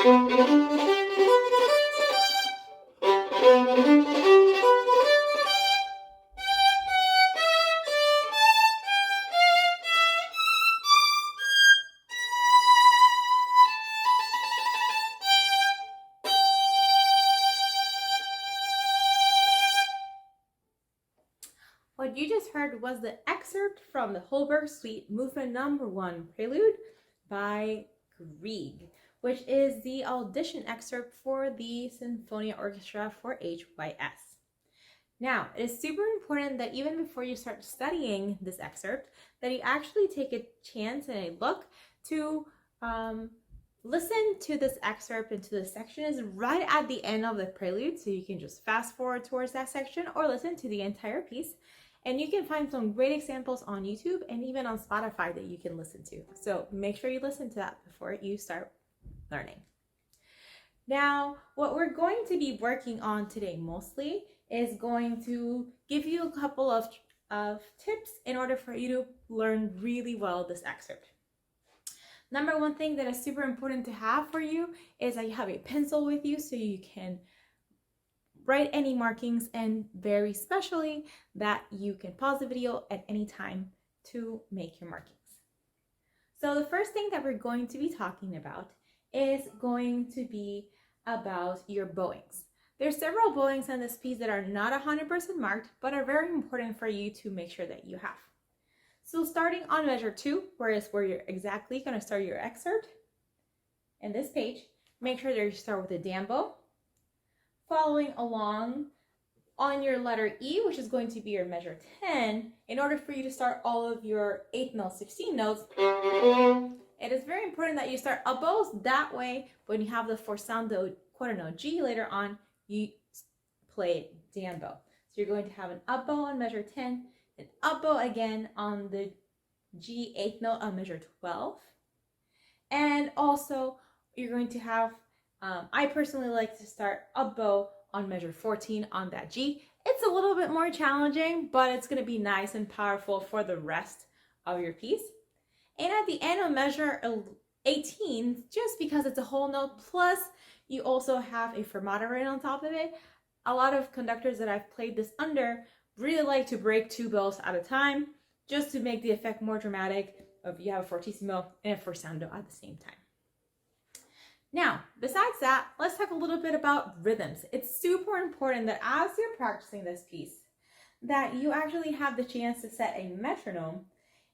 What you just heard was the excerpt from the Holberg Suite Movement Number 1 Prelude by Grieg, which is the audition excerpt for the Sinfonia Orchestra for HYS. Now, it is super important that even before you start studying this excerpt, that you actually take a chance and a look to listen to this excerpt and to the section is right at the end of the prelude, so you can just fast forward towards that section or listen to the entire piece. And you can find some great examples on YouTube and even on Spotify that you can listen to. So make sure you listen to that before you start learning. Now, what we're going to be working on today mostly is going to give you a couple of tips in order for you to learn really well this excerpt. Number one thing that is super important to have for you is that you have a pencil with you so you can write any markings, and very specially that you can pause the video at any time to make your markings. So the first thing that we're going to be talking about is going to be about your bowings. There's several bowings on this piece that are not 100% marked, but are very important for you to make sure that you have. So starting on measure 2, where you're exactly going to start your excerpt, in this page, make sure that you start with a down bow, following along on your letter E, which is going to be your measure 10, in order for you to start all of your 8 notes, 16 notes, it is very important that you start up bows. That way, when you have the forzando quarter note G later on, you play it down bow. So you're going to have an up bow on measure 10, an up bow again on the G 8th note on measure 12, and also you're going to have I personally like to start up bow on measure 14 on that G. It's a little bit more challenging, but it's going to be nice and powerful for the rest of your piece. And at the end of measure 18, just because it's a whole note, plus you also have a fermata right on top of it, a lot of conductors that I've played this under really like to break 2 bows at a time, just to make the effect more dramatic if you have a fortissimo and a forzando at the same time. Now, besides that, let's talk a little bit about rhythms. It's super important that as you're practicing this piece, that you actually have the chance to set a metronome.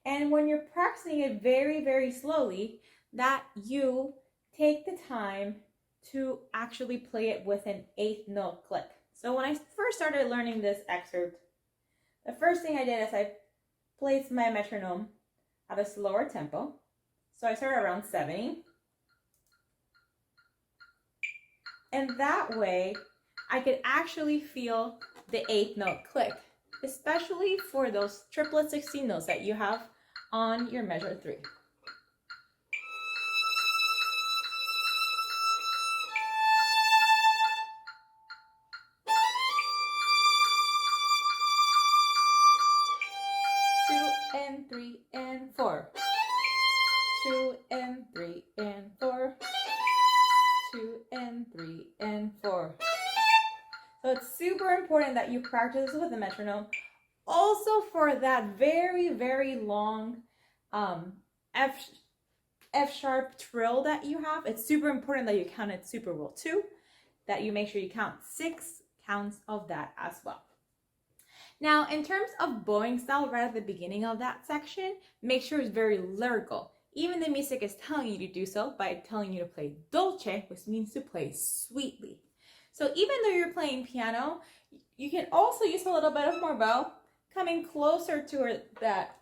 And when you're practicing it very, very slowly, that you take the time to actually play it with an 8th note click. So when I first started learning this excerpt, the first thing I did is I placed my metronome at a slower tempo. So I started around 70. And that way, I could actually feel the 8th note click, especially for those triplet 16 notes that you have on your measure 3. Two and 3 and 4. 2 and 3 and 4. 2 and 3 and 4. So it's super important that you practice with the metronome. Also for that very, very long F sharp trill that you have, it's super important that you count it super well too, that you make sure you count 6 counts of that as well. Now, in terms of bowing style, right at the beginning of that section, make sure it's very lyrical. Even the music is telling you to do so by telling you to play dolce, which means to play sweetly. So even though you're playing piano, you can also use a little bit of more bow, coming closer to that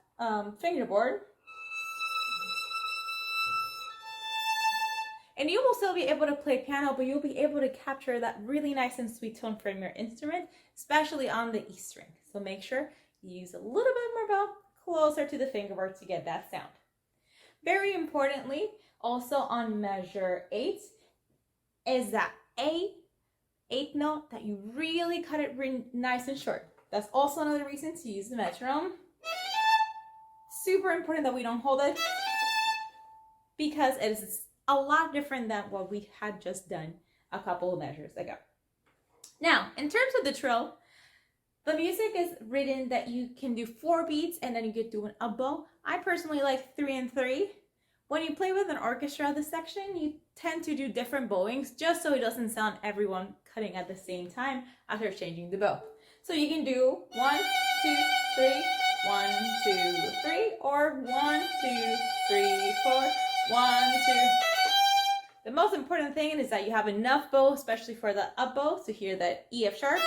fingerboard. And you will still be able to play piano, but you'll be able to capture that really nice and sweet tone from your instrument, especially on the E string. So make sure you use a little bit more bow closer to the fingerboard to get that sound. Very importantly, also on measure 8, is that 8th note that you really cut it nice and short. That's also another reason to use the metronome. Super important that we don't hold it, because it is a lot different than what we had just done a couple of measures ago. Now, in terms of the trill, the music is written that you can do 4 beats and then you get to an up bow. I personally like 3 and 3. When you play with an orchestra this section, you tend to do different bowings just so it doesn't sound everyone cutting at the same time after changing the bow. So you can do 1, 2, 3, 1, 2, 3, or 1, 2, 3, 4, 1, 2. The most important thing is that you have enough bow, especially for the up bow, to hear that E F sharp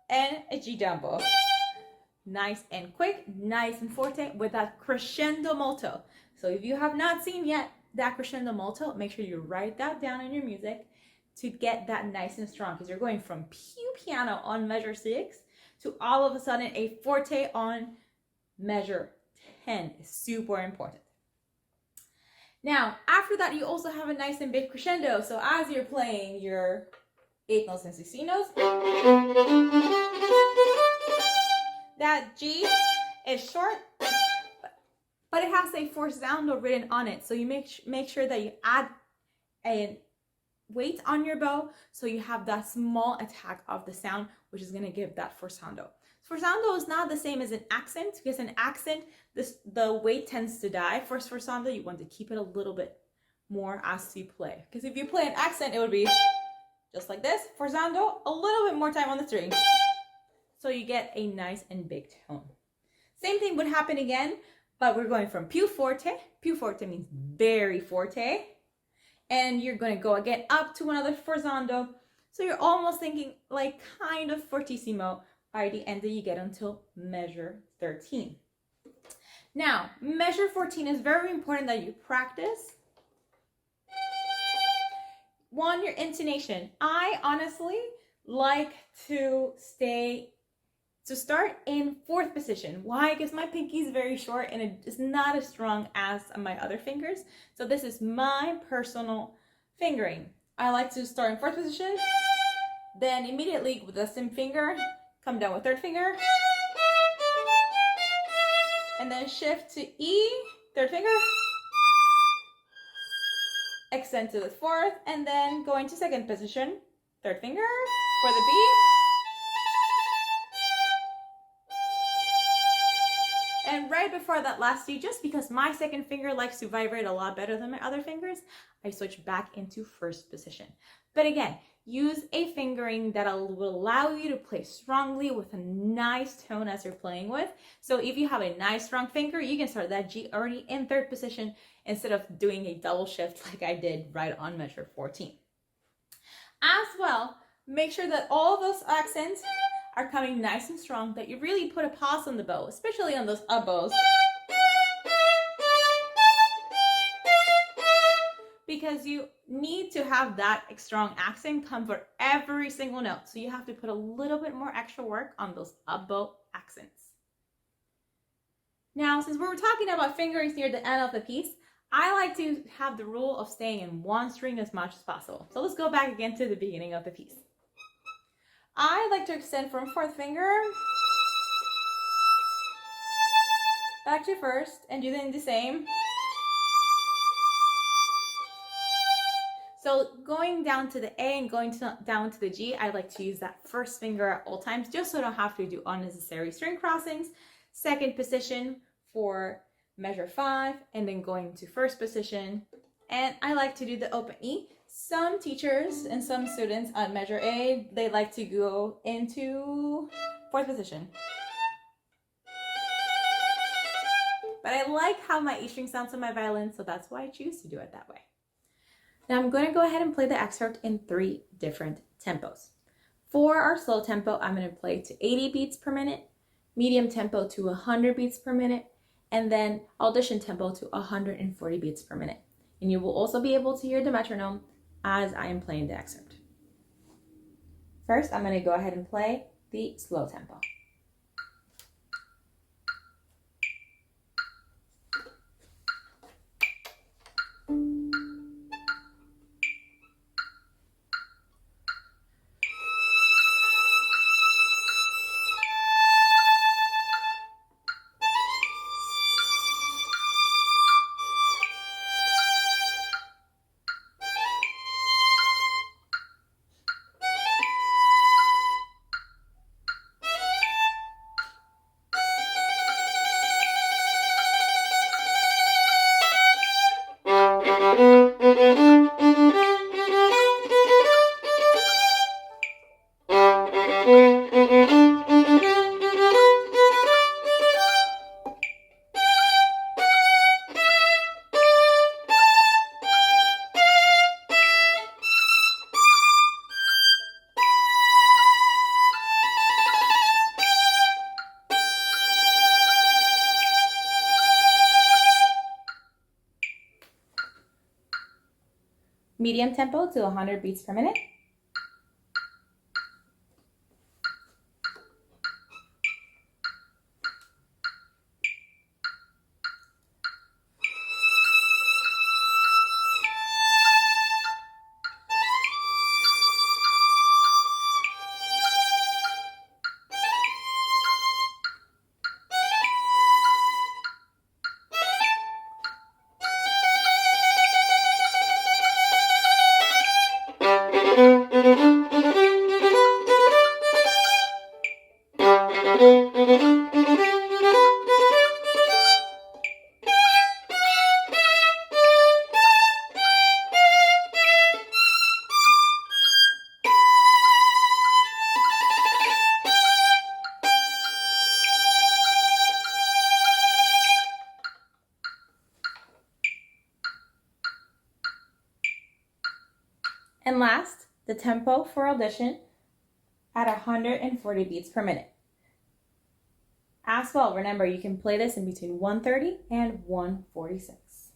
and a G down bow. Nice and quick, nice and forte with that crescendo molto. So if you have not seen yet that crescendo molto, make sure you write that down in your music to get that nice and strong, because you're going from piano on measure 6 to all of a sudden a forte on measure 10 is super important. Now, after that, you also have a nice and big crescendo. So as you're playing your 8 notes and 16 notes, that G is short, but it has a forzando written on it. So you make sure that you add a weight on your bow so you have that small attack of the sound, which is going to give that forzando. Forzando is not the same as an accent, because an accent, the weight tends to die. For forzando, you want to keep it a little bit more as you play. Because if you play an accent, it would be just like this. Forzando, a little bit more time on the string. So you get a nice and big tone. Same thing would happen again, but we're going from più forte. Più forte means very forte. And you're going to go again up to another forzando. So you're almost thinking like kind of fortissimo by the end that you get until measure 13. Now, measure 14 is very important that you practice. One, your intonation. I honestly like to start in 4th position. Why? Because my pinky is very short and it is not as strong as my other fingers. So this is my personal fingering. I like to start in 4th position, then immediately with the same finger, come down with 3rd finger, and then shift to E, 3rd finger, extend to the 4th, and then go into 2nd position, 3rd finger for the B, and right before that last C, just because my 2nd finger likes to vibrate a lot better than my other fingers, I switch back into 1st position. But again, use a fingering that will allow you to play strongly with a nice tone as you're playing with. So if you have a nice strong finger, you can start that G already in 3rd position instead of doing a double shift like I did right on measure 14. As well, make sure that all those accents are coming nice and strong, that you really put a pause on the bow, especially on those up bows. Because you need to have that strong accent come for every single note. So you have to put a little bit more extra work on those up bow accents. Now, since we were talking about fingerings near the end of the piece, I like to have the rule of staying in one string as much as possible. So let's go back again to the beginning of the piece. I like to extend from 4th finger back to 1st and do then the same. So going down to the A and going down to the G, I like to use that 1st finger at all times, just so I don't have to do unnecessary string crossings. 2nd position for measure 5, and then going to 1st position. And I like to do the open E. Some teachers and some students on measure A, they like to go into 4th position. But I like how my E string sounds on my violin, so that's why I choose to do it that way. Now I'm going to go ahead and play the excerpt in 3 different tempos. For our slow tempo, I'm going to play to 80 beats per minute, medium tempo to 100 beats per minute, and then audition tempo to 140 beats per minute. And you will also be able to hear the metronome as I am playing the excerpt. First, I'm going to go ahead and play the slow tempo. medium tempo to 100 beats per minute. And last, the tempo for Audition at 140 beats per minute. As well, remember you can play this in between 130 and 146.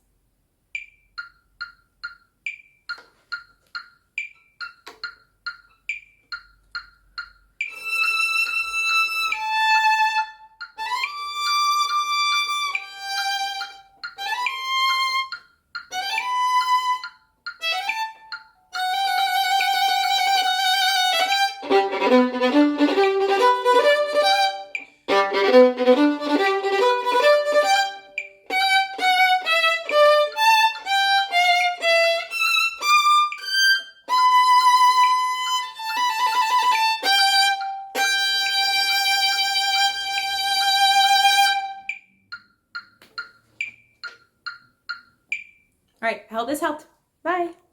All right, I hope this helped. Bye.